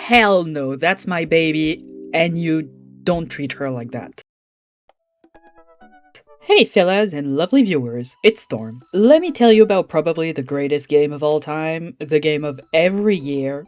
Hell no, that's my baby, and you don't treat her like that. Hey fellas and lovely viewers, it's Storm. Let me tell you about probably the greatest game of all time, the game of every year,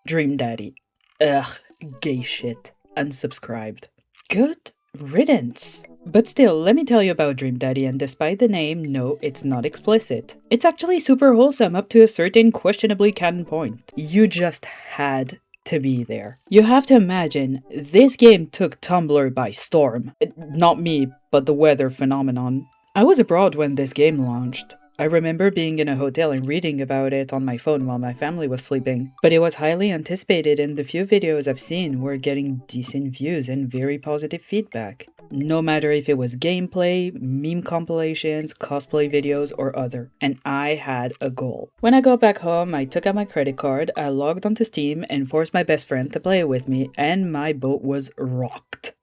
Dream Daddy. Ugh, gay shit. Unsubscribed. Good riddance. But still, let me tell you about Dream Daddy, and despite the name, no, it's not explicit. It's actually super wholesome up to a certain questionably canon point. You just had to be there. You have to imagine, this game took Tumblr by storm. Not me, but the weather phenomenon. I was abroad when this game launched. I remember being in a hotel and reading about it on my phone while my family was sleeping. But it was highly anticipated, and the few videos I've seen were getting decent views and very positive feedback. No matter if it was gameplay, meme compilations, cosplay videos, or other. And I had a goal. When I got back home, I took out my credit card, I logged onto Steam, and forced my best friend to play with me, and my boat was rocked.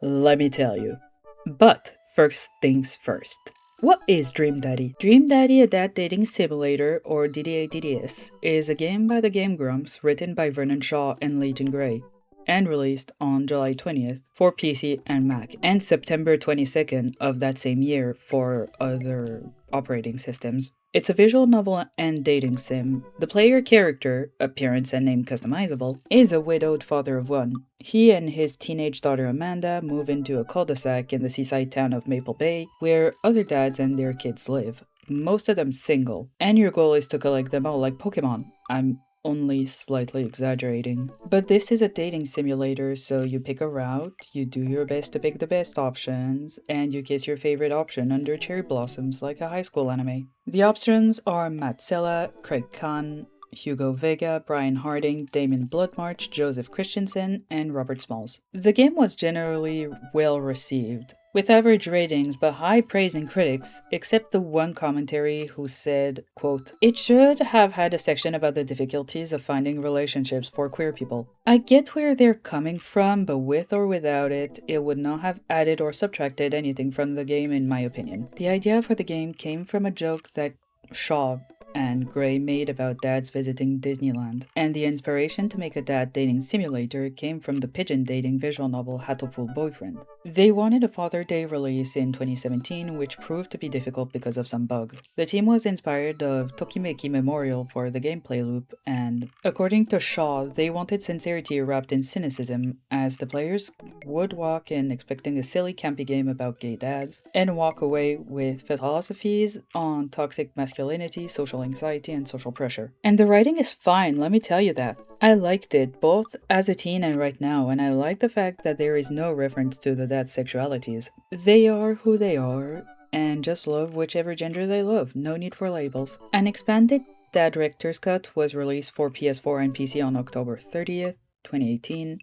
Let me tell you. But first things first. What is Dream Daddy? Dream Daddy, a dad dating simulator, or DDADDS, is a game by the Game Grumps written by Vernon Shaw and Leighton Gray, and released on July 20th for PC and Mac, and September 22nd of that same year for other operating systems. It's a visual novel and dating sim. The player character, appearance and name customizable, is a widowed father of one. He and his teenage daughter Amanda move into a cul-de-sac in the seaside town of Maple Bay, where other dads and their kids live, most of them single, and your goal is to collect them all like Pokemon. I'm only slightly exaggerating. But this is a dating simulator, so you pick a route, you do your best to pick the best options, and you kiss your favorite option under cherry blossoms like a high school anime. The options are Matt Sella, Craig Kahn, Hugo Vega, Brian Harding, Damon Bloodmarch, Joseph Christensen, and Robert Smalls. The game was generally well received, with average ratings but high praise in critics, except the one commentary who said, quote, "It should have had a section about the difficulties of finding relationships for queer people. I get where they're coming from, but with or without it, it would not have added or subtracted anything from the game in my opinion. The idea for the game came from a joke that Shaw and Gray made about dads visiting Disneyland, and the inspiration to make a dad dating simulator came from the pigeon dating visual novel Hatoful Boyfriend. They wanted a Father Day release in 2017, which proved to be difficult because of some bugs. The team was inspired of Tokimeki Memorial for the gameplay loop, and according to Shaw, they wanted sincerity wrapped in cynicism, as the players would walk in expecting a silly campy game about gay dads, and walk away with philosophies on toxic masculinity, social anxiety, and social pressure. And the writing is fine, let me tell you that. I liked it, both as a teen and right now, and I like the fact that there is no reference to the dad's sexualities. They are who they are, and just love whichever gender they love, no need for labels. An expanded Dad Director's Cut was released for PS4 and PC on October 30th, 2018,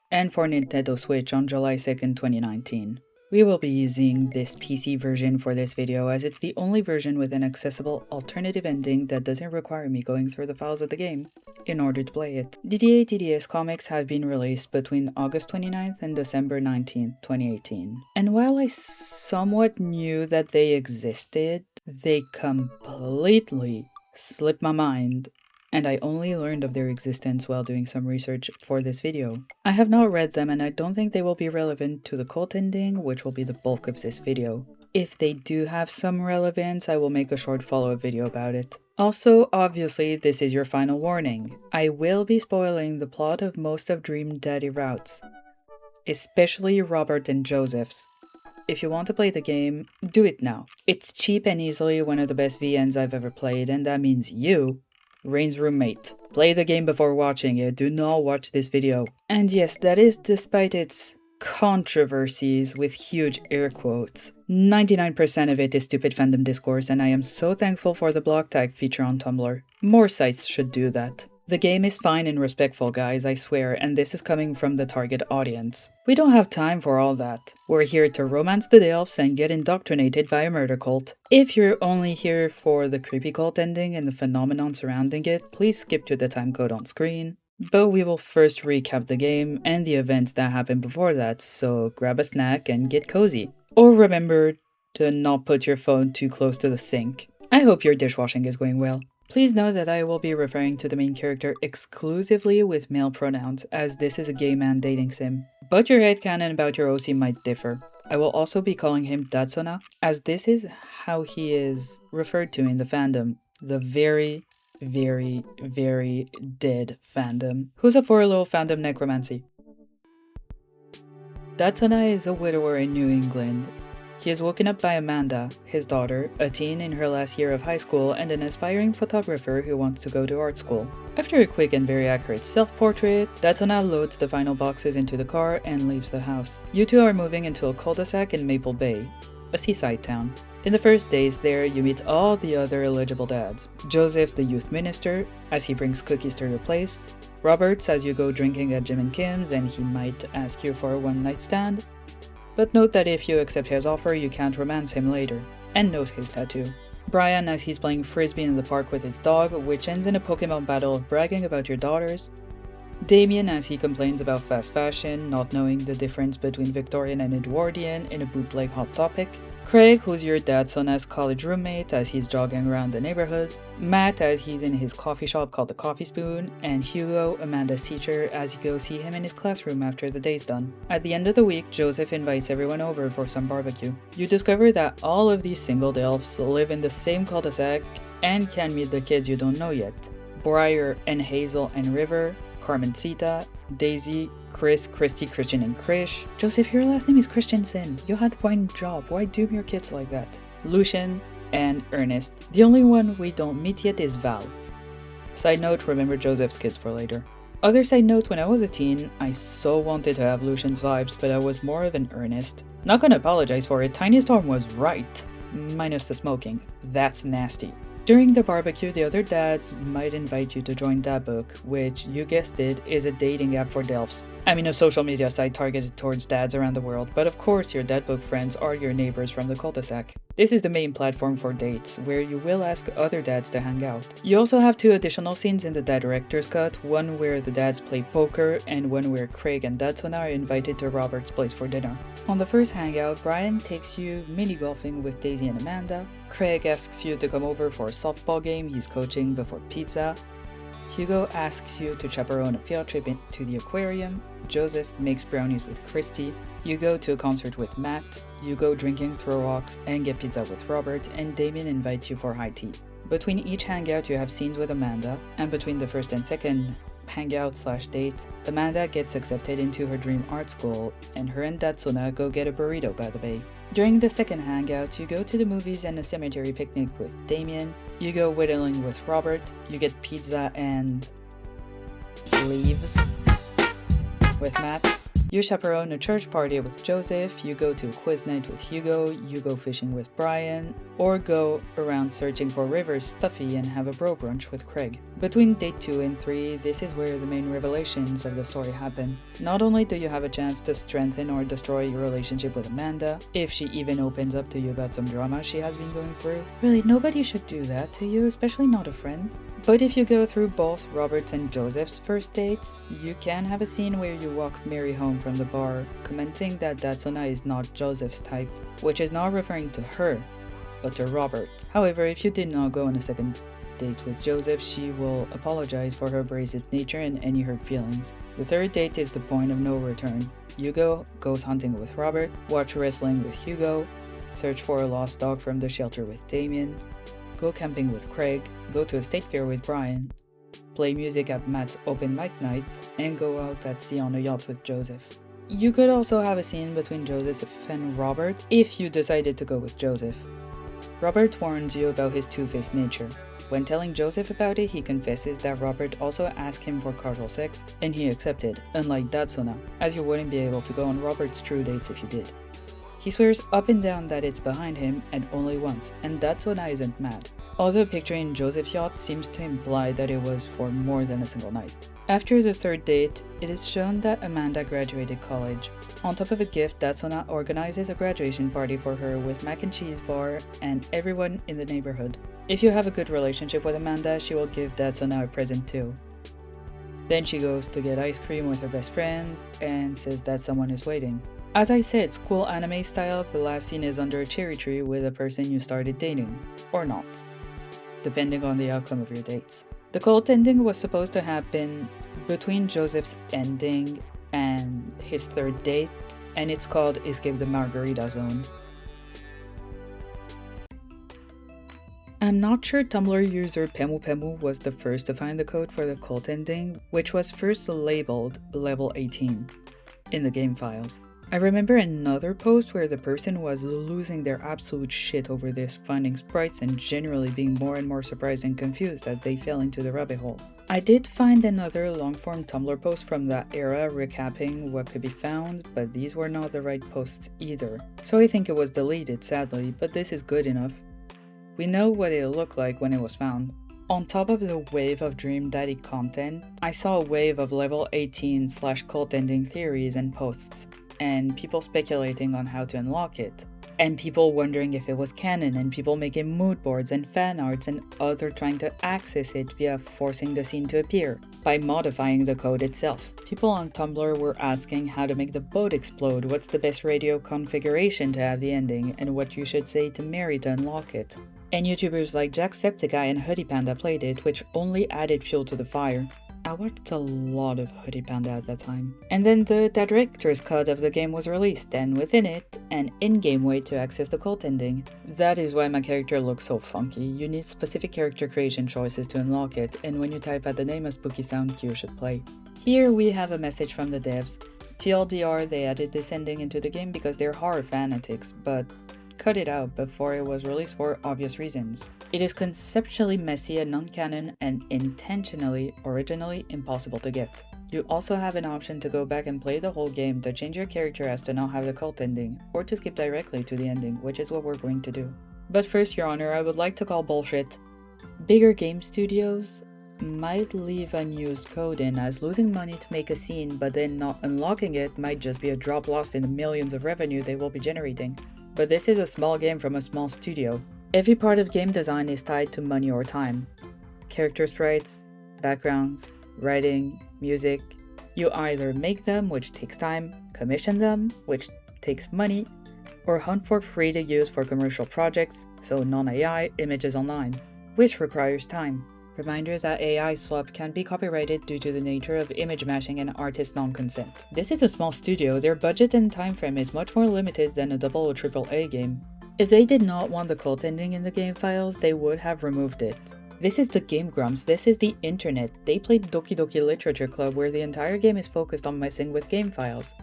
and for Nintendo Switch on July 2nd, 2019. We will be using this PC version for this video as it's the only version with an accessible alternative ending that doesn't require me going through the files of the game in order to play it. DDADDS comics have been released between August 29th and December 19th, 2018. And while I somewhat knew that they existed, they completely slipped my mind, and I only learned of their existence while doing some research for this video. I have not read them, and I don't think they will be relevant to the cult ending, which will be the bulk of this video. If they do have some relevance, I will make a short follow-up video about it. Also, obviously, this is your final warning. I will be spoiling the plot of most of Dream Daddy routes, especially Robert and Joseph's. If you want to play the game, do it now. It's cheap and easily one of the best VNs I've ever played, and that means you, Rain's roommate, play the game before watching it, do not watch this video. And yes, that is despite its controversies with huge air quotes. 99% of it is stupid fandom discourse, and I am so thankful for the block tag feature on Tumblr. More sites should do that. The game is fine and respectful, guys, I swear, and this is coming from the target audience. We don't have time for all that. We're here to romance the elves and get indoctrinated by a murder cult. If you're only here for the creepy cult ending and the phenomenon surrounding it, please skip to the timecode on screen. But we will first recap the game and the events that happened before that, so grab a snack and get cozy. Or remember to not put your phone too close to the sink. I hope your dishwashing is going well. Please note that I will be referring to the main character exclusively with male pronouns, as this is a gay man dating sim. But your headcanon about your OC might differ. I will also be calling him Datsuna, as this is how he is referred to in the fandom. The very, very, very dead fandom. Who's up for a little fandom necromancy? Datsuna is a widower in New England. He is woken up by Amanda, his daughter, a teen in her last year of high school and an aspiring photographer who wants to go to art school. After a quick and very accurate self-portrait, Datsuna loads the final boxes into the car and leaves the house. You two are moving into a cul-de-sac in Maple Bay, a seaside town. In the first days there, you meet all the other eligible dads. Joseph, the youth minister, as he brings cookies to your place. Roberts, as you go drinking at Jim and Kim's and he might ask you for a one-night stand. But note that if you accept his offer, you can't romance him later. And note his tattoo. Brian, as he's playing frisbee in the park with his dog, which ends in a Pokemon battle of bragging about your daughters. Damien, as he complains about fast fashion, not knowing the difference between Victorian and Edwardian in a bootleg Hot Topic. Craig, who's your Datsuna's college roommate as he's jogging around the neighborhood. Matt, as he's in his coffee shop called the Coffee Spoon. And Hugo, Amanda's teacher, as you go see him in his classroom after the day's done. At the end of the week, Joseph invites everyone over for some barbecue. You discover that all of these single elves live in the same cul-de-sac and can meet the kids you don't know yet. Briar and Hazel and River, Carmencita, Daisy, Chris, Christy, Christian, and Krish. Joseph, your last name is Christensen. You had one job. Why doom your kids like that? Lucian and Ernest. The only one we don't meet yet is Val. Side note, remember Joseph's kids for later. Other side note, when I was a teen, I so wanted to have Lucian's vibes, but I was more of an Ernest. Not gonna apologize for it, Tiny Storm was right. Minus the smoking. That's nasty. During the barbecue, the other dads might invite you to join Dadbook, which, you guessed it, is a dating app for Delphs. I mean a social media site targeted towards dads around the world, but of course your Dadbook friends are your neighbors from the cul-de-sac. This is the main platform for dates, where you will ask other dads to hang out. You also have 2 additional scenes in the Dad Director's Cut, one where the dads play poker, and one where Craig and Datsuna are invited to Robert's place for dinner. On the first hangout, Brian takes you mini-golfing with Daisy and Amanda. Craig asks you to come over for a softball game he's coaching before pizza. Hugo asks you to chaperone a field trip to the aquarium. Joseph makes brownies with Christy. You go to a concert with Matt. You go drinking, throw rocks, and get pizza with Robert, and Damien invites you for high tea. Between each hangout you have scenes with Amanda, and between the first and second hangout/date, Amanda gets accepted into her dream art school, and her and Datsuna go get a burrito by the bay. During the second hangout, you go to the movies and a cemetery picnic with Damien. You go whittling with Robert. You get pizza and leaves with Matt. You chaperone a church party with Joseph, you go to a quiz night with Hugo, you go fishing with Brian, or go around searching for River's stuffy and have a bro brunch with Craig. Between date 2 and 3, this is where the main revelations of the story happen. Not only do you have a chance to strengthen or destroy your relationship with Amanda, if she even opens up to you about some drama she has been going through. Really, nobody should do that to you, especially not a friend. But if you go through both Robert's and Joseph's first dates, you can have a scene where you walk Mary home from the bar, commenting that Datsuna is not Joseph's type, which is not referring to her, but to Robert. However, if you did not go on a second date with Joseph, she will apologize for her abrasive nature and any hurt feelings. The third date is the point of no return. Hugo goes hunting with Robert, watch wrestling with Hugo, search for a lost dog from the shelter with Damien, go camping with Craig, go to a state fair with Brian, play music at Matt's open mic night, and go out at sea on a yacht with Joseph. You could also have a scene between Joseph and Robert if you decided to go with Joseph. Robert warns you about his two-faced nature. When telling Joseph about it, he confesses that Robert also asked him for casual sex, and he accepted, unlike Datsuna, as you wouldn't be able to go on Robert's true dates if you did. He swears up and down that it's behind him and only once, and Datsuna isn't mad. Although the picture in Joseph's yacht seems to imply that it was for more than a single night. After the third date, it is shown that Amanda graduated college. On top of a gift, Datsuna organizes a graduation party for her with mac and cheese bar and everyone in the neighborhood. If you have a good relationship with Amanda, she will give Datsuna a present too. Then she goes to get ice cream with her best friends and says that someone is waiting. As I said, school anime style, the last scene is under a cherry tree with a person you started dating. Or not. depending on the outcome of your dates. The cult ending was supposed to happen between Joseph's ending and his third date, and it's called Escape the Margarita Zone. I'm not sure Tumblr user Pemu was the first to find the code for the cult ending, which was first labeled level 18 in the game files. I remember another post where the person was losing their absolute shit over this, finding sprites and generally being more and more surprised and confused as they fell into the rabbit hole. I did find another long-form Tumblr post from that era recapping what could be found, but these were not the right posts either. So I think it was deleted, sadly, but this is good enough. We know what it looked like when it was found. On top of the wave of Dream Daddy content, I saw a wave of level 18/cult ending theories and posts, and people speculating on how to unlock it, and people wondering if it was canon, and people making mood boards and fan arts and other trying to access it via forcing the scene to appear, by modifying the code itself. People on Tumblr were asking how to make the boat explode, what's the best radio configuration to have the ending, and what you should say to Mary to unlock it. And YouTubers like Jacksepticeye and Hoodie Panda played it, which only added fuel to the fire. I watched a lot of Hoodie Panda at that time. And then the director's cut of the game was released, and within it, an in-game way to access the cult ending. That is why my character looks so funky. You need specific character creation choices to unlock it, and when you type out the name, a spooky sound cue should play. Here we have a message from the devs. TLDR, they added this ending into the game because they're horror fanatics, but cut it out before it was released for obvious reasons. It is conceptually messy and non-canon and originally impossible to get. You also have an option to go back and play the whole game to change your character as to not have the cult ending, or to skip directly to the ending, which is what we're going to do. But first, Your Honor, I would like to call bullshit. Bigger game studios might leave unused code in, as losing money to make a scene but then not unlocking it might just be a drop lost in the millions of revenue they will be generating. But this is a small game from a small studio. Every part of game design is tied to money or time. Character sprites, backgrounds, writing, music. You either make them, which takes time, commission them, which takes money, or hunt for free to use for commercial projects, so non-AI images online, which requires time. Reminder that AI slop can't be copyrighted due to the nature of image mashing and artist non-consent. This is a small studio, their budget and time frame is much more limited than a double or triple A game. If they did not want the cult ending in the game files, they would have removed it. This is the Game Grumps, this is the internet. They played Doki Doki Literature Club where the entire game is focused on messing with game files.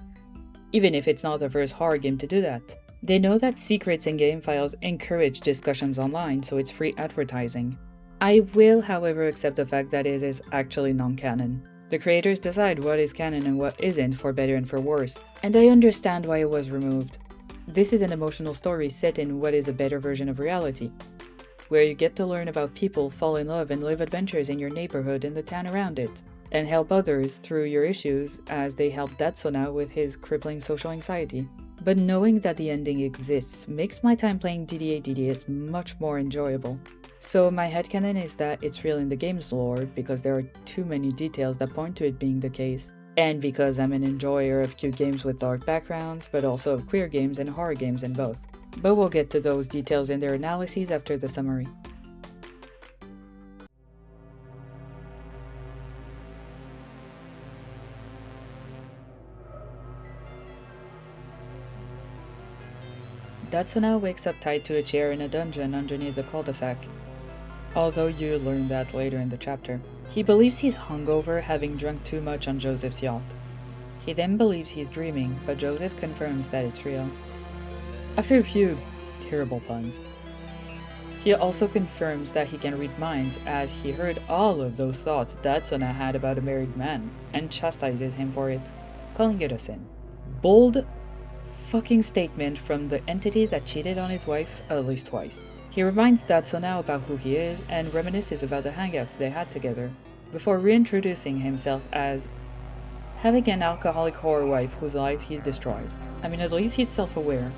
Even if it's not the first horror game to do that. They know that secrets in game files encourage discussions online, so it's free advertising. I will, however, accept the fact that it is actually non-canon. The creators decide what is canon and what isn't, for better and for worse, and I understand why it was removed. This is an emotional story set in what is a better version of reality, where you get to learn about people, fall in love, and live adventures in your neighborhood and the town around it, and help others through your issues as they help Datsuna with his crippling social anxiety. But knowing that the ending exists makes my time playing DDADDS much more enjoyable. So my headcanon is that it's real in the game's lore because there are too many details that point to it being the case, and because I'm an enjoyer of cute games with dark backgrounds, but also of queer games and horror games and both. But we'll get to those details in their analyses after the summary. Datsuna wakes up tied to a chair in a dungeon underneath the cul-de-sac. Although you learn that later in the chapter. He believes he's hungover, having drunk too much on Joseph's yacht. He then believes he's dreaming, but Joseph confirms that it's real. After a few terrible puns, he also confirms that he can read minds, as he heard all of those thoughts Datsuna had about a married man, and chastises him for it, calling it a sin. Bold fucking statement from the entity that cheated on his wife at least twice. He reminds Datsuna about who he is and reminisces about the hangouts they had together, before reintroducing himself as having an alcoholic whore wife whose life he destroyed. I mean, at least he's self-aware.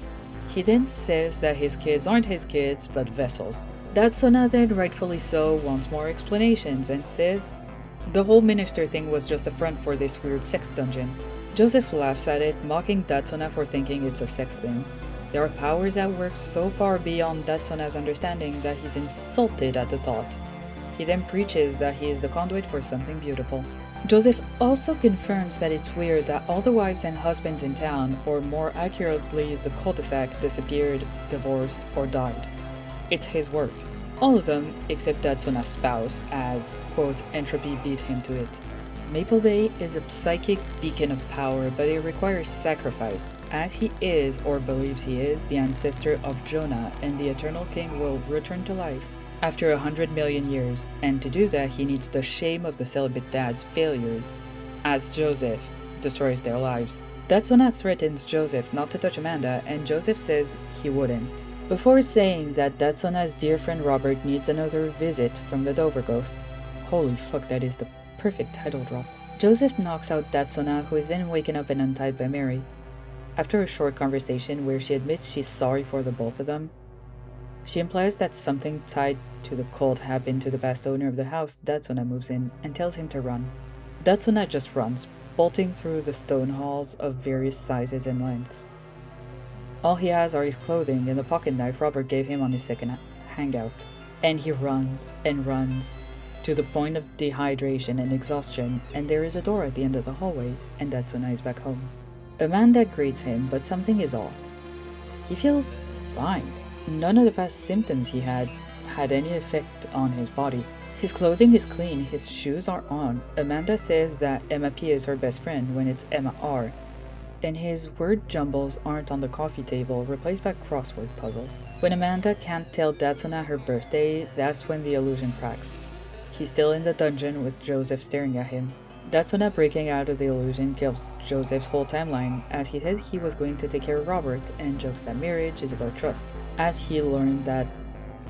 He then says that his kids aren't his kids, but vessels. Datsuna then, rightfully so, wants more explanations and says the whole minister thing was just a front for this weird sex dungeon. Joseph laughs at it, mocking Datsuna for thinking it's a sex thing. There are powers at work so far beyond Datsuna's understanding that he's insulted at the thought. He then preaches that he is the conduit for something beautiful. Joseph also confirms that it's weird that all the wives and husbands in town, or more accurately the cul-de-sac, disappeared, divorced, or died. It's his work. All of them except Datsuna's spouse, as, quote, entropy beat him to it. Maple Bay is a psychic beacon of power, but it requires sacrifice, as he is, or believes he is, the ancestor of Jonah, and the Eternal King will return to life after 100 million years, and to do that he needs the shame of the celibate dad's failures, as Joseph destroys their lives. Datsuna threatens Joseph not to touch Amanda, and Joseph says he wouldn't, before saying that Datsuna's dear friend Robert needs another visit from the Dover Ghost. Holy fuck, that is the perfect title drop. Joseph knocks out Datsuna, who is then waken up and untied by Mary. After a short conversation where she admits she's sorry for the both of them, she implies that something tied to the cult happened to the past owner of the house. Datsuna moves in and tells him to run. Datsuna just runs, bolting through the stone halls of various sizes and lengths. All he has are his clothing and the pocket knife Robert gave him on his second hangout. And he runs and runs, to the point of dehydration and exhaustion, and there is a door at the end of the hallway, and Datsuna is back home. Amanda greets him, but something is off. He feels fine. None of the past symptoms he had any effect on his body. His clothing is clean, his shoes are on. Amanda says that Emma P is her best friend when it's Emma R. And his word jumbles aren't on the coffee table, replaced by crossword puzzles. When Amanda can't tell Datsuna her birthday, that's when the illusion cracks. He's still in the dungeon with Joseph staring at him. Datsuna breaking out of the illusion kills Joseph's whole timeline, as he says he was going to take care of Robert and jokes that marriage is about trust, as he learned that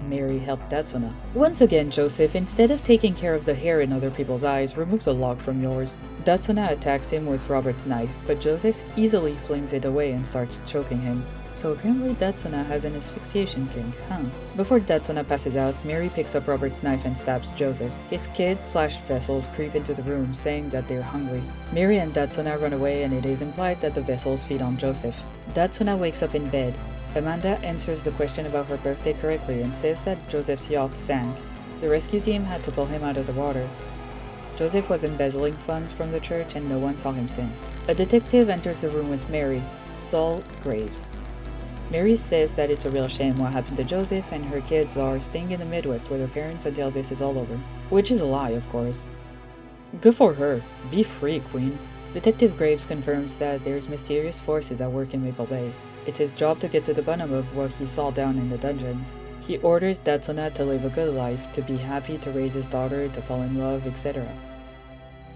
Mary helped Datsuna. Once again, Joseph, instead of taking care of the hair in other people's eyes, remove the log from yours. Datsuna attacks him with Robert's knife, but Joseph easily flings it away and starts choking him. So apparently Datsuna has an asphyxiation kink, huh? Before Datsuna passes out, Mary picks up Robert's knife and stabs Joseph. His kids/vessels creep into the room, saying that they're hungry. Mary and Datsuna run away, and it is implied that the vessels feed on Joseph. Datsuna wakes up in bed. Amanda answers the question about her birthday correctly and says that Joseph's yacht sank. The rescue team had to pull him out of the water. Joseph was embezzling funds from the church and no one saw him since. A detective enters the room with Mary, Saul Graves. Mary says that it's a real shame what happened to Joseph and her kids are staying in the Midwest with their parents until this is all over. Which is a lie, of course. Good for her. Be free, Queen. Detective Graves confirms that there's mysterious forces at work in Maple Bay. It's his job to get to the bottom of what he saw down in the dungeons. He orders Datsuna to live a good life, to be happy, to raise his daughter, to fall in love, etc.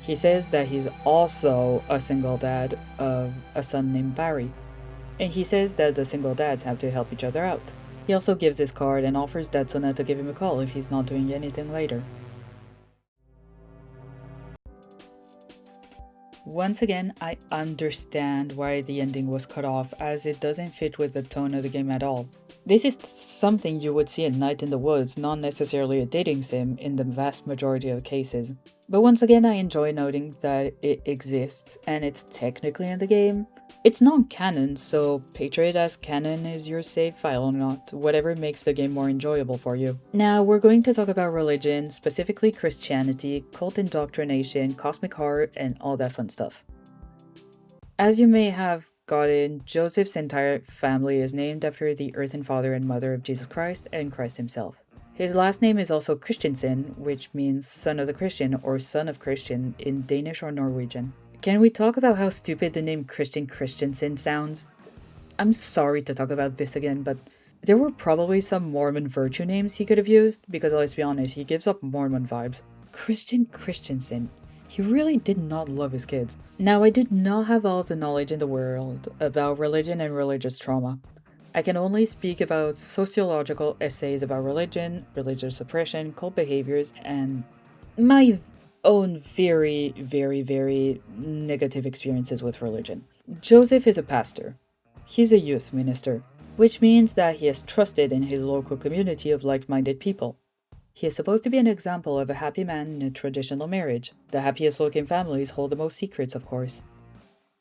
He says that he's also a single dad of a son named Barry. And he says that the single dads have to help each other out. He also gives his card and offers Datsuna to give him a call if he's not doing anything later. Once again, I understand why the ending was cut off, as it doesn't fit with the tone of the game at all. This is something you would see in Night in the Woods, not necessarily a dating sim in the vast majority of cases. But once again, I enjoy noting that it exists, and it's technically in the game. It's non-canon, so picture it as canon is your save file or not, whatever makes the game more enjoyable for you. Now, we're going to talk about religion, specifically Christianity, cult indoctrination, cosmic horror, and all that fun stuff. As you may have gotten, Joseph's entire family is named after the earthen father and mother of Jesus Christ and Christ himself. His last name is also Christensen, which means son of the Christian or son of Christian in Danish or Norwegian. Can we talk about how stupid the name Christian Christensen sounds? I'm sorry to talk about this again, but there were probably some Mormon virtue names he could have used, because let's be honest, he gives up Mormon vibes. Christian Christensen. He really did not love his kids. Now, I do not have all the knowledge in the world about religion and religious trauma. I can only speak about sociological essays about religion, religious oppression, cult behaviors, and my own very, very, very negative experiences with religion. Joseph is a pastor. He's a youth minister, which means that he is trusted in his local community of like-minded people. He is supposed to be an example of a happy man in a traditional marriage. The happiest looking families hold the most secrets, of course.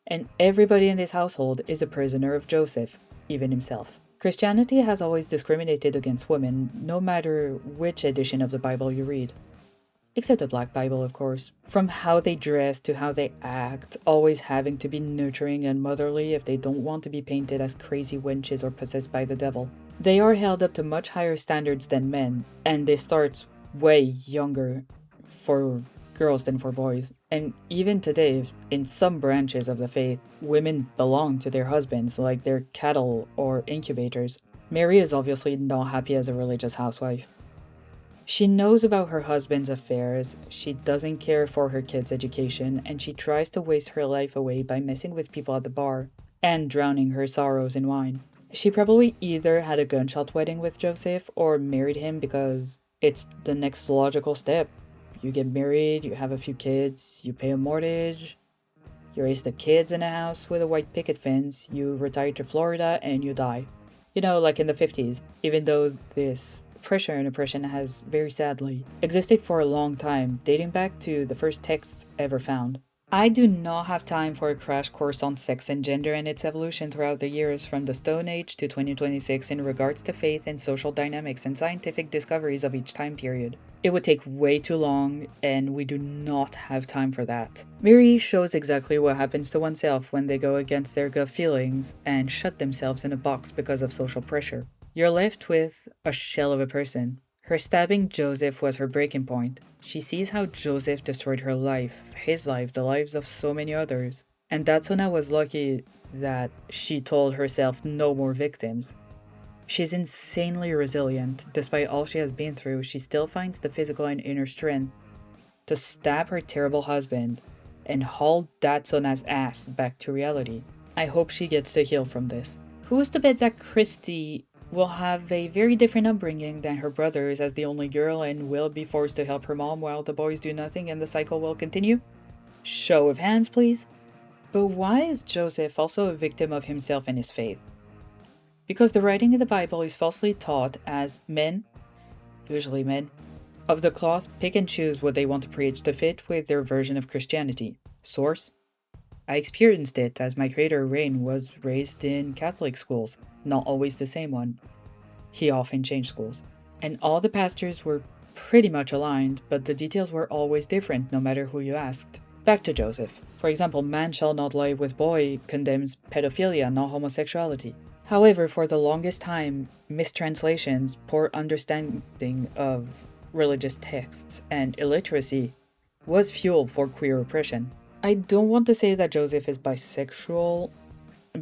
And everybody in this household is a prisoner of Joseph. even himself. Christianity has always discriminated against women, no matter which edition of the Bible you read. Except the Black Bible, of course. From how they dress to how they act, always having to be nurturing and motherly if they don't want to be painted as crazy wenches or possessed by the devil. They are held up to much higher standards than men, and this starts way younger for girls than for boys. And even today, in some branches of the faith, women belong to their husbands like they're cattle or incubators. Mary is obviously not happy as a religious housewife. She knows about her husband's affairs, she doesn't care for her kids' education, and she tries to waste her life away by messing with people at the bar and drowning her sorrows in wine. She probably either had a gunshot wedding with Joseph or married him because it's the next logical step. You get married, you have a few kids, you pay a mortgage, you raise the kids in a house with a white picket fence, you retire to Florida, and you die. You know, like in the 50s, even though this pressure and oppression has very sadly existed for a long time, dating back to the first texts ever found. I do not have time for a crash course on sex and gender and its evolution throughout the years from the Stone Age to 2026 in regards to faith and social dynamics and scientific discoveries of each time period. It would take way too long, and we do not have time for that. Mary shows exactly what happens to oneself when they go against their gut feelings and shut themselves in a box because of social pressure. You're left with a shell of a person. Her stabbing Joseph was her breaking point. She sees how Joseph destroyed her life, his life, the lives of so many others. And Datsuna was lucky that she told herself no more victims. She's insanely resilient. Despite all she has been through, she still finds the physical and inner strength to stab her terrible husband and haul Datsuna's ass back to reality. I hope she gets to heal from this. Who's to bet that Christy will have a very different upbringing than her brothers as the only girl and will be forced to help her mom while the boys do nothing and the cycle will continue? Show of hands, please. But why is Joseph also a victim of himself and his faith? Because the writing in the Bible is falsely taught as men, usually men, of the cloth pick and choose what they want to preach to fit with their version of Christianity. Source? I experienced it as my creator Rain was raised in Catholic schools, not always the same one. He often changed schools. And all the pastors were pretty much aligned, but the details were always different no matter who you asked. Back to Joseph. For example, man shall not lie with boy condemns pedophilia, not homosexuality. However, for the longest time, mistranslations, poor understanding of religious texts, and illiteracy was fuel for queer oppression. I don't want to say that Joseph is bisexual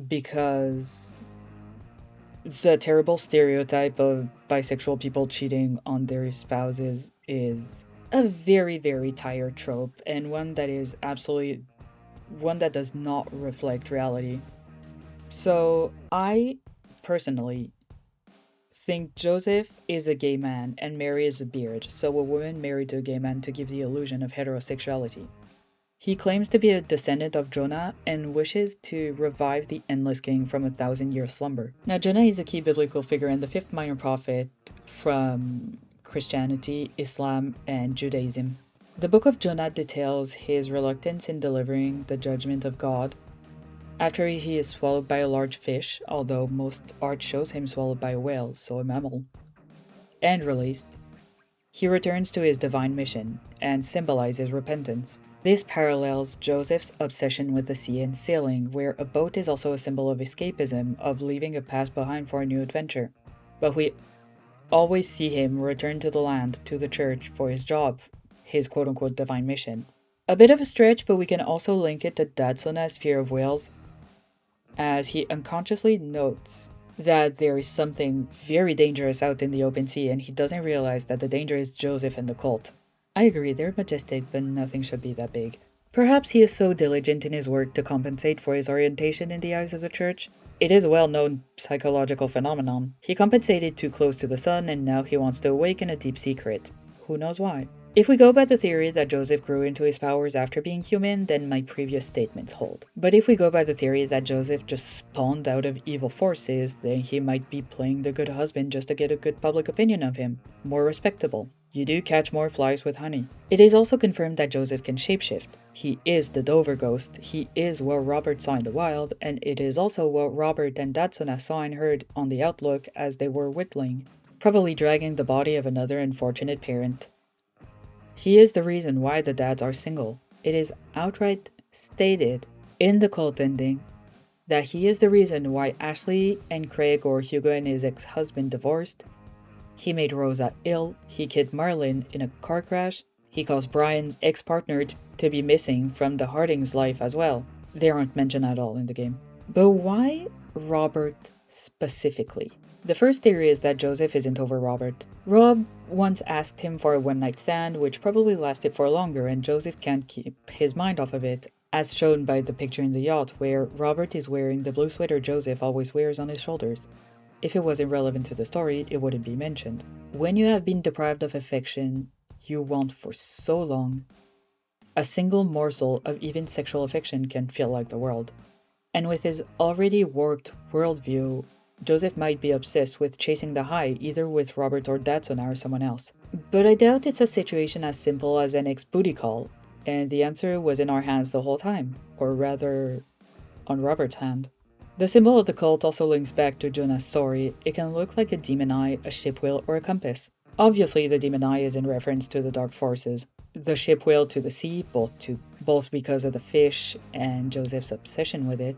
because the terrible stereotype of bisexual people cheating on their spouses is a very, very tired trope and one that is absolutely one that does not reflect reality. So I personally think Joseph is a gay man and Mary is a beard, so a woman married to a gay man to give the illusion of heterosexuality. He claims to be a descendant of Jonah and wishes to revive the Endless King from a 1,000-year slumber. Now, Jonah is a key biblical figure and the fifth minor prophet from Christianity, Islam, and Judaism. The book of Jonah details his reluctance in delivering the judgment of God after he is swallowed by a large fish, although most art shows him swallowed by a whale, so a mammal, and released. He returns to his divine mission and symbolizes repentance. This parallels Joseph's obsession with the sea and sailing, where a boat is also a symbol of escapism, of leaving a past behind for a new adventure. But we always see him return to the land, to the church, for his job, his quote-unquote divine mission. A bit of a stretch, but we can also link it to Datsuna's fear of whales, as he unconsciously notes that there is something very dangerous out in the open sea, and he doesn't realize that the danger is Joseph and the cult. I agree, they're majestic, but nothing should be that big. Perhaps he is so diligent in his work to compensate for his orientation in the eyes of the church. It is a well-known psychological phenomenon. He compensated too close to the sun, and now he wants to awaken a deep secret. Who knows why? If we go by the theory that Joseph grew into his powers after being human, then my previous statements hold. But if we go by the theory that Joseph just spawned out of evil forces, then he might be playing the good husband just to get a good public opinion of him. More respectable. You do catch more flies with honey. It is also confirmed that Joseph can shapeshift. He is the Dover Ghost, he is what Robert saw in the wild, and it is also what Robert and Datsuna saw and heard on the Outlook as they were whittling, probably dragging the body of another unfortunate parent. He is the reason why the dads are single. It is outright stated in the cult ending that he is the reason why Ashley and Craig, or Hugo and his ex-husband, divorced. He made Rosa ill, he killed Marlin in a car crash, he caused Brian's ex-partner to be missing from the Harding's life as well. They aren't mentioned at all in the game. But why Robert specifically? The first theory is that Joseph isn't over Robert. Rob once asked him for a one-night stand, which probably lasted for longer, and Joseph can't keep his mind off of it, as shown by the picture in the yacht where Robert is wearing the blue sweater Joseph always wears on his shoulders. If it wasn't relevant to the story, it wouldn't be mentioned. When you have been deprived of affection you want for so long, a single morsel of even sexual affection can feel like the world. And with his already warped worldview, Joseph might be obsessed with chasing the high, either with Robert or Datsuna or someone else. But I doubt it's a situation as simple as an ex-booty call, and the answer was in our hands the whole time, or rather, on Robert's hand. The symbol of the cult also links back to Jonah's story. It can look like a demon eye, a ship wheel, or a compass. Obviously, the demon eye is in reference to the dark forces, the ship wheel to the sea, both because of the fish and Joseph's obsession with it,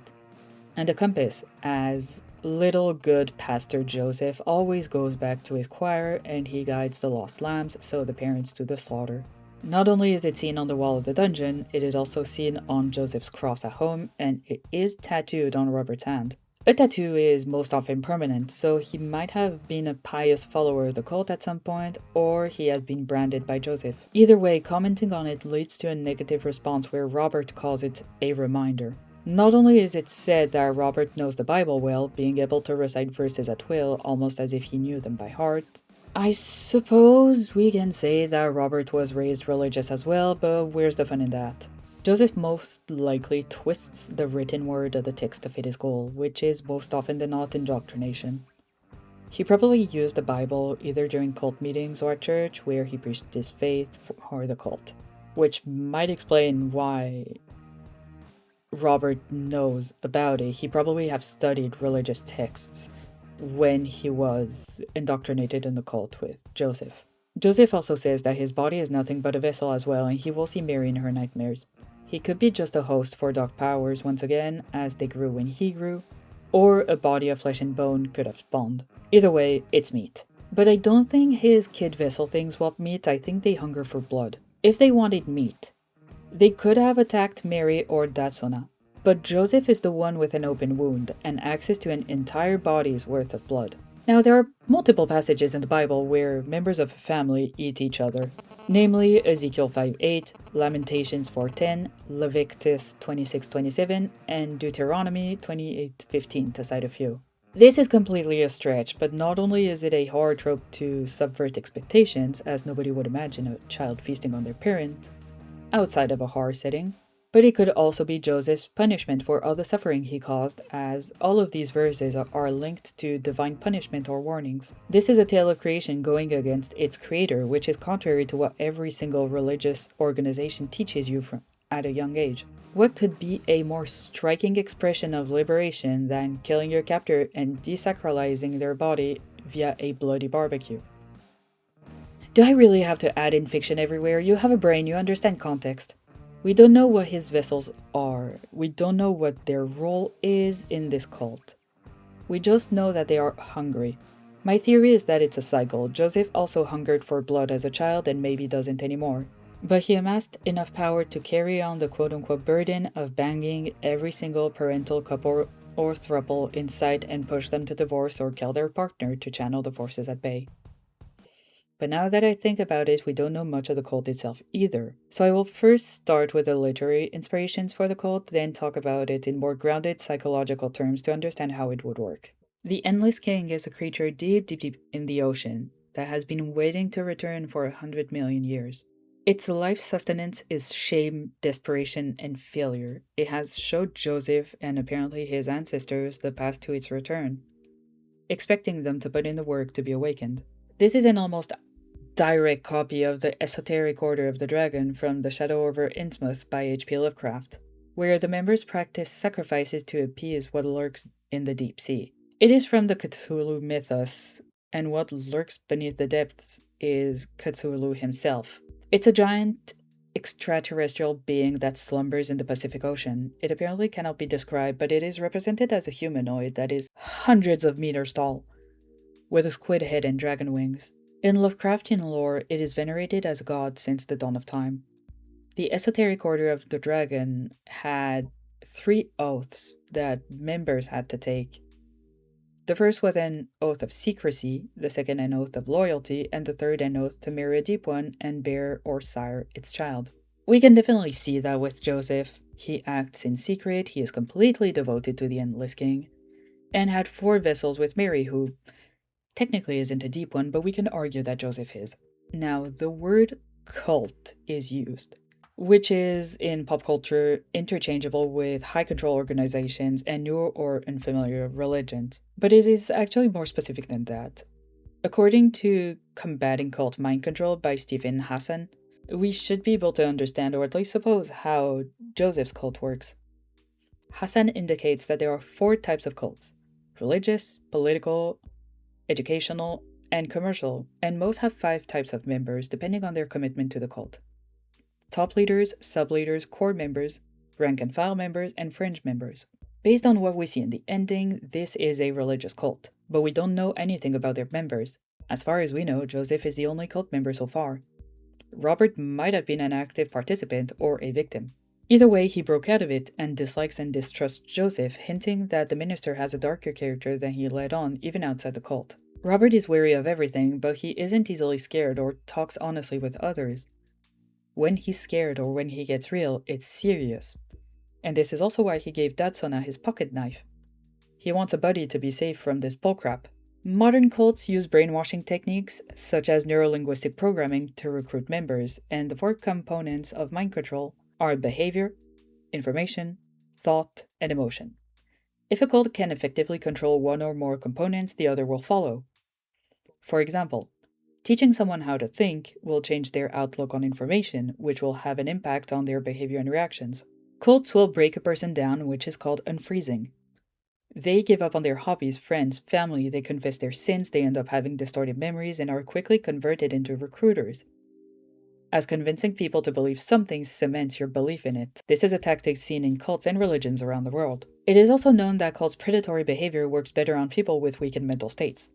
and the compass, as little good Pastor Joseph always goes back to his choir and he guides the lost lambs, so the parents to the slaughter. Not only is it seen on the wall of the dungeon, it is also seen on Joseph's cross at home, and it is tattooed on Robert's hand. A tattoo is most often permanent, so he might have been a pious follower of the cult at some point, or he has been branded by Joseph. Either way, commenting on it leads to a negative response where Robert calls it a reminder. Not only is it said that Robert knows the Bible well, being able to recite verses at will, almost as if he knew them by heart, I suppose we can say that Robert was raised religious as well, but where's the fun in that? Joseph most likely twists the written word of the text to fit his goal, which is most often than not indoctrination. He probably used the Bible either during cult meetings or at church where he preached his faith or the cult, which might explain why Robert knows about it. He probably have studied religious texts when he was indoctrinated in the cult with Joseph. Joseph also says that his body is nothing but a vessel as well, and he will see Mary in her nightmares. He could be just a host for dark powers once again, as they grew when he grew, or a body of flesh and bone could have spawned. Either way, it's meat. But I don't think his kid vessel things want meat, I think they hunger for blood. If they wanted meat, they could have attacked Mary or Datsuna. But Joseph is the one with an open wound and access to an entire body's worth of blood. Now, there are multiple passages in the Bible where members of a family eat each other, namely Ezekiel 5:8, Lamentations 4:10, Leviticus 26:27, and Deuteronomy 28:15, to cite a few. This is completely a stretch, but not only is it a horror trope to subvert expectations, as nobody would imagine a child feasting on their parent, outside of a horror setting, but it could also be Joseph's punishment for all the suffering he caused, as all of these verses are linked to divine punishment or warnings. This is a tale of creation going against its creator, which is contrary to what every single religious organization teaches you at a young age. What could be a more striking expression of liberation than killing your captor and desacralizing their body via a bloody barbecue? Do I really have to add in fiction everywhere? You have a brain, you understand context. We don't know what his vessels are. We don't know what their role is in this cult. We just know that they are hungry. My theory is that it's a cycle. Joseph also hungered for blood as a child and maybe doesn't anymore. But he amassed enough power to carry on the quote-unquote burden of banging every single parental couple or throuple in sight and push them to divorce or kill their partner to channel the forces at bay. But now that I think about it, we don't know much of the cult itself either. So I will first start with the literary inspirations for the cult, then talk about it in more grounded psychological terms to understand how it would work. The Endless King is a creature deep in the ocean that has been waiting to return for 100 million years. Its life sustenance is shame, desperation, and failure. It has showed Joseph and apparently his ancestors the path to its return, expecting them to put in the work to be awakened. This is an almost direct copy of the Esoteric Order of the Dragon from The Shadow over Innsmouth by H.P. Lovecraft, where the members practice sacrifices to appease what lurks in the deep sea. It is from the Cthulhu mythos, and what lurks beneath the depths is Cthulhu himself. It's a giant extraterrestrial being that slumbers in the Pacific Ocean. It apparently cannot be described, but it is represented as a humanoid that is hundreds of meters tall, with a squid head and dragon wings. In Lovecraftian lore, it is venerated as a god since the dawn of time. The Esoteric Order of the Dragon had 3 oaths that members had to take. The first was an oath of secrecy, the second an oath of loyalty, and the third an oath to marry a deep one and bear or sire its child. We can definitely see that with Joseph. He acts in secret, he is completely devoted to the Endless King, and had 4 vessels with Mary, who technically isn't a deep one, but we can argue that Joseph is. Now, the word cult is used, which is, in pop culture, interchangeable with high control organizations and new or unfamiliar religions. But it is actually more specific than that. According to Combating Cult Mind Control by Stephen Hassan, we should be able to understand, or at least suppose, how Joseph's cult works. Hassan indicates that there are 4 types of cults: religious, political, educational, and commercial, and most have 5 types of members depending on their commitment to the cult: top leaders, sub-leaders, core members, rank and file members, and fringe members. Based on what we see in the ending, this is a religious cult, but we don't know anything about their members. As far as we know, Joseph is the only cult member so far. Robert might have been an active participant or a victim. Either way, he broke out of it and dislikes and distrusts Joseph, hinting that the minister has a darker character than he let on even outside the cult. Robert is wary of everything, but he isn't easily scared or talks honestly with others. When he's scared or when he gets real, it's serious. And this is also why he gave Dadsona his pocket knife. He wants a buddy to be safe from this bullcrap. Modern cults use brainwashing techniques, such as neurolinguistic programming, to recruit members, and the 4 components of mind control are behavior, information, thought, and emotion. If a cult can effectively control one or more components, the other will follow. For example, teaching someone how to think will change their outlook on information, which will have an impact on their behavior and reactions. Cults will break a person down, which is called unfreezing. They give up on their hobbies, friends, family, they confess their sins, they end up having distorted memories, and are quickly converted into recruiters, as convincing people to believe something cements your belief in it. This is a tactic seen in cults and religions around the world. It is also known that cults' predatory behavior works better on people with weakened mental states.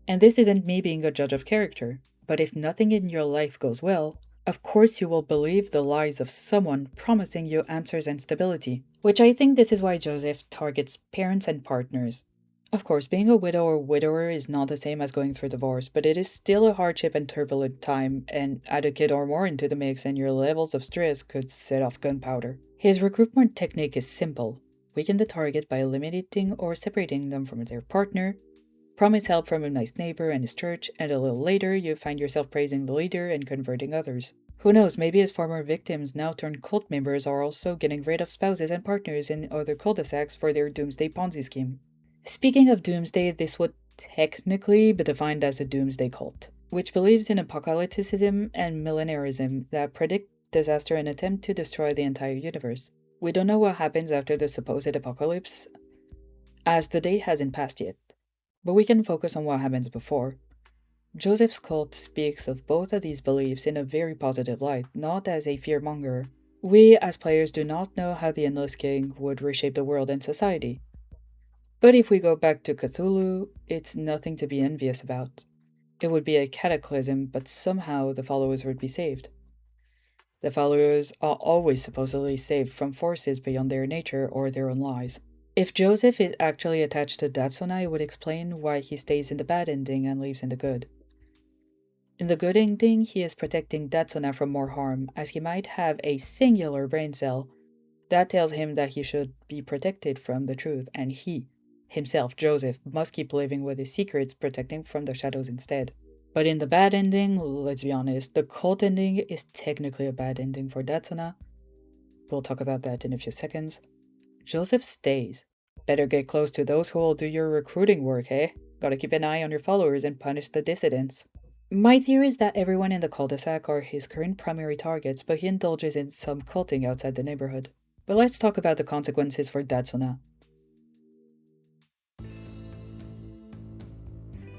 And this isn't me being a judge of character, but if nothing in your life goes well, of course you will believe the lies of someone promising you answers and stability, which I think this is why Joseph targets parents and partners. Of course, being a widow or widower is not the same as going through divorce, but it is still a hardship and turbulent time, and add a kid or more into the mix and your levels of stress could set off gunpowder. His recruitment technique is simple. Weaken the target by eliminating or separating them from their partner, promise help from a nice neighbor and his church, and a little later you find yourself praising the leader and converting others. Who knows, maybe his former victims, now turned cult members, are also getting rid of spouses and partners in other cul-de-sacs for their doomsday Ponzi scheme. Speaking of doomsday, this would technically be defined as a doomsday cult, which believes in apocalypticism and millenarism that predict disaster and attempt to destroy the entire universe. We don't know what happens after the supposed apocalypse, as the date hasn't passed yet, but we can focus on what happens before. Joseph's cult speaks of both of these beliefs in a very positive light, not as a fearmonger. We, as players, do not know how the Endless King would reshape the world and society. But if we go back to Cthulhu, it's nothing to be envious about. It would be a cataclysm, but somehow the followers would be saved. The followers are always supposedly saved from forces beyond their nature or their own lies. If Joseph is actually attached to Dadsona, it would explain why he stays in the bad ending and leaves in the good. In the good ending, he is protecting Dadsona from more harm, as he might have a singular brain cell that tells him that he should be protected from the truth, and he, himself, Joseph, must keep living with his secrets, protecting from the shadows instead. But in the bad ending, let's be honest, the cult ending is technically a bad ending for Datsuna. We'll talk about that in a few seconds. Joseph stays. Better get close to those who will do your recruiting work, eh? Gotta keep an eye on your followers and punish the dissidents. My theory is that everyone in the cul-de-sac are his current primary targets, but he indulges in some culting outside the neighborhood. But let's talk about the consequences for Datsuna.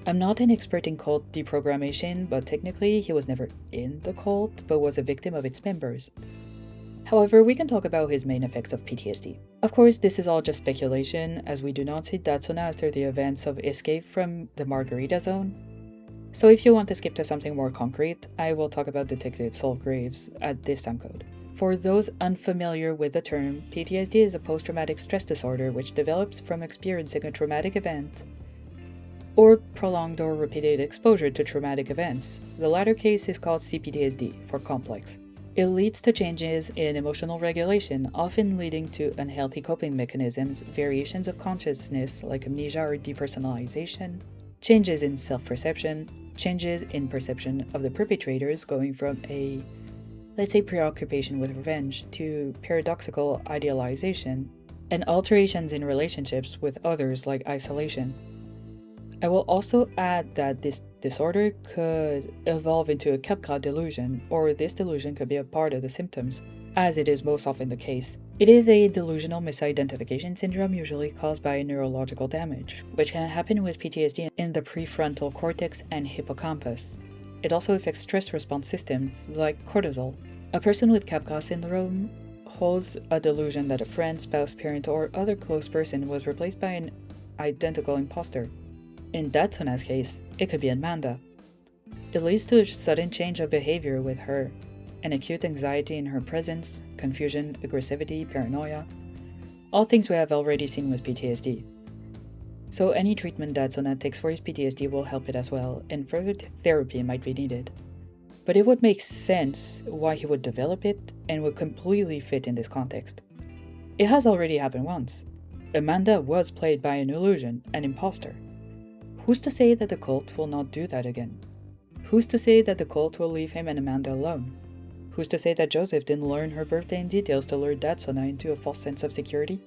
I'm not an expert in cult deprogrammation, but technically he was never in the cult, but was a victim of its members. However, we can talk about his main effects of PTSD. Of course, this is all just speculation, as we do not see Datsuna after the events of Escape from the Margarita Zone. So if you want to skip to something more concrete, I will talk about Detective Saul Graves at this time code. For those unfamiliar with the term, PTSD is a post-traumatic stress disorder which develops from experiencing a traumatic event or prolonged or repeated exposure to traumatic events. The latter case is called CPTSD, for complex. It leads to changes in emotional regulation, often leading to unhealthy coping mechanisms, variations of consciousness like amnesia or depersonalization, changes in self-perception, changes in perception of the perpetrators going from a, let's say, preoccupation with revenge to paradoxical idealization, and alterations in relationships with others like isolation. I will also add that this disorder could evolve into a Capgras delusion, or this delusion could be a part of the symptoms, as it is most often the case. It is a delusional misidentification syndrome usually caused by neurological damage, which can happen with PTSD in the prefrontal cortex and hippocampus. It also affects stress response systems, like cortisol. A person with Capgras syndrome holds a delusion that a friend, spouse, parent, or other close person was replaced by an identical imposter. In Datsuna's case, it could be Amanda. It leads to a sudden change of behavior with her, an acute anxiety in her presence, confusion, aggressivity, paranoia, all things we have already seen with PTSD. So any treatment Datsuna takes for his PTSD will help it as well, and further therapy might be needed. But it would make sense why he would develop it, and would completely fit in this context. It has already happened once. Amanda was played by an illusion, an imposter. Who's to say that the cult will not do that again? Who's to say that the cult will leave him and Amanda alone? Who's to say that Joseph didn't learn her birthday in details to lure Datsuna into a false sense of security?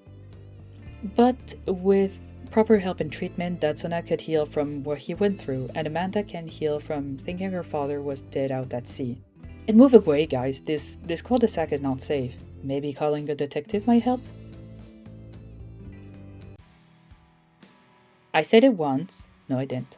But with proper help and treatment, Datsuna could heal from what he went through, and Amanda can heal from thinking her father was dead out at sea. And move away, guys, this cul-de-sac is not safe. Maybe calling a detective might help? I said it once. No, I didn't.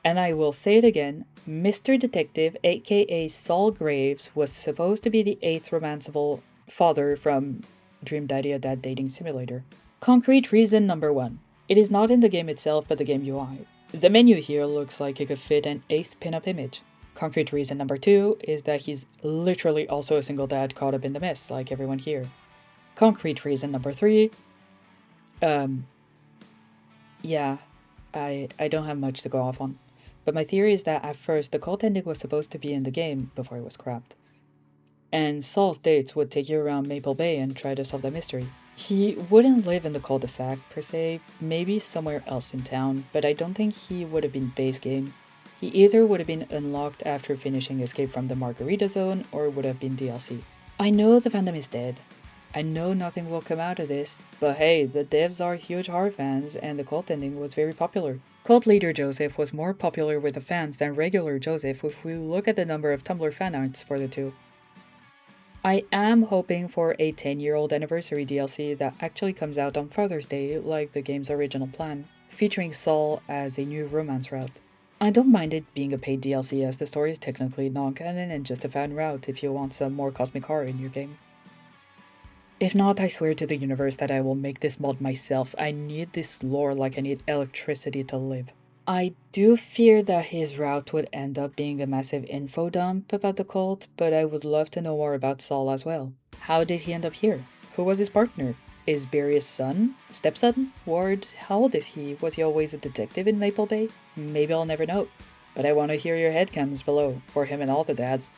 And I will say it again. Mr. Detective, aka Saul Graves, was supposed to be the 8th romanceable father from Dream Daddy, a Dad Dating Simulator. Concrete reason number 1. It is not in the game itself, but the game UI. The menu here looks like it could fit an 8th pinup image. Concrete reason number 2 is that he's literally also a single dad caught up in the mess, like everyone here. Concrete reason number 3, yeah, I don't have much to go off on. But my theory is that at first the cult ending was supposed to be in the game before it was scrapped. And Saul's dates would take you around Maple Bay and try to solve that mystery. He wouldn't live in the cul-de-sac per se, maybe somewhere else in town, but I don't think he would have been base game. He either would have been unlocked after finishing Escape from the Margarita Zone, or would have been DLC. I know the fandom is dead. I know nothing will come out of this, but hey, the devs are huge horror fans and the cult ending was very popular. Cult leader Joseph was more popular with the fans than regular Joseph if we look at the number of Tumblr fanarts for the two. I am hoping for a 10-year-old anniversary DLC that actually comes out on Father's Day like the game's original plan, featuring Saul as a new romance route. I don't mind it being a paid DLC as the story is technically non-canon and just a fan route if you want some more cosmic horror in your game. If not, I swear to the universe that I will make this mod myself. I need this lore like I need electricity to live. I do fear that his route would end up being a massive info dump about the cult, but I would love to know more about Saul as well. How did he end up here? Who was his partner? Is Barry his son? Stepson? Ward? How old is he? Was he always a detective in Maple Bay? Maybe I'll never know. But I want to hear your headcanons below, for him and all the dads.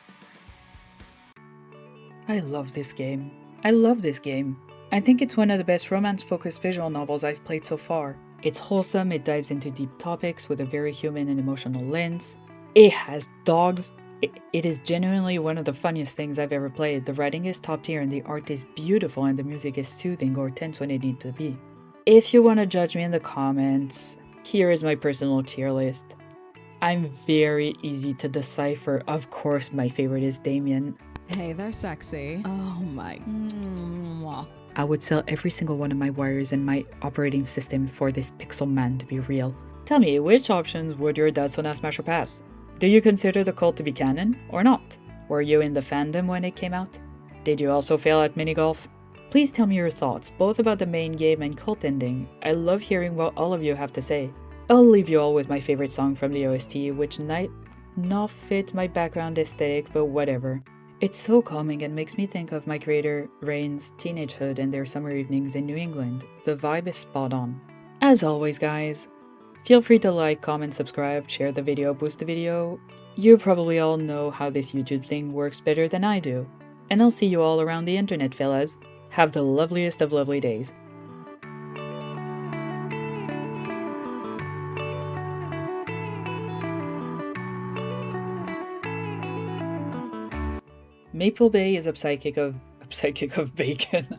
I love this game. I love this game. I think it's one of the best romance-focused visual novels I've played so far. It's wholesome, it dives into deep topics with a very human and emotional lens. It has dogs. It is genuinely one of the funniest things I've ever played. The writing is top tier and the art is beautiful and the music is soothing or tense when it needs to be. If you want to judge me in the comments, here is my personal tier list. I'm very easy to decipher. Of course, my favorite is Damien. Hey, they're sexy. Oh my. I would sell every single one of my wires in my operating system for this pixel man to be real. Tell me, which options would your dad so smash or pass? Do you consider the cult to be canon, or not? Were you in the fandom when it came out? Did you also fail at minigolf? Please tell me your thoughts, both about the main game and cult ending. I love hearing what all of you have to say. I'll leave you all with my favorite song from the OST, which might not fit my background aesthetic, but whatever. It's so calming and makes me think of my creator Rain's teenagehood and their summer evenings in New England. The vibe is spot on. As always, guys, feel free to like, comment, subscribe, share the video, boost the video. You probably all know how this YouTube thing works better than I do. And I'll see you all around the internet, fellas. Have the loveliest of lovely days. Maple Bay is a psychic of bacon.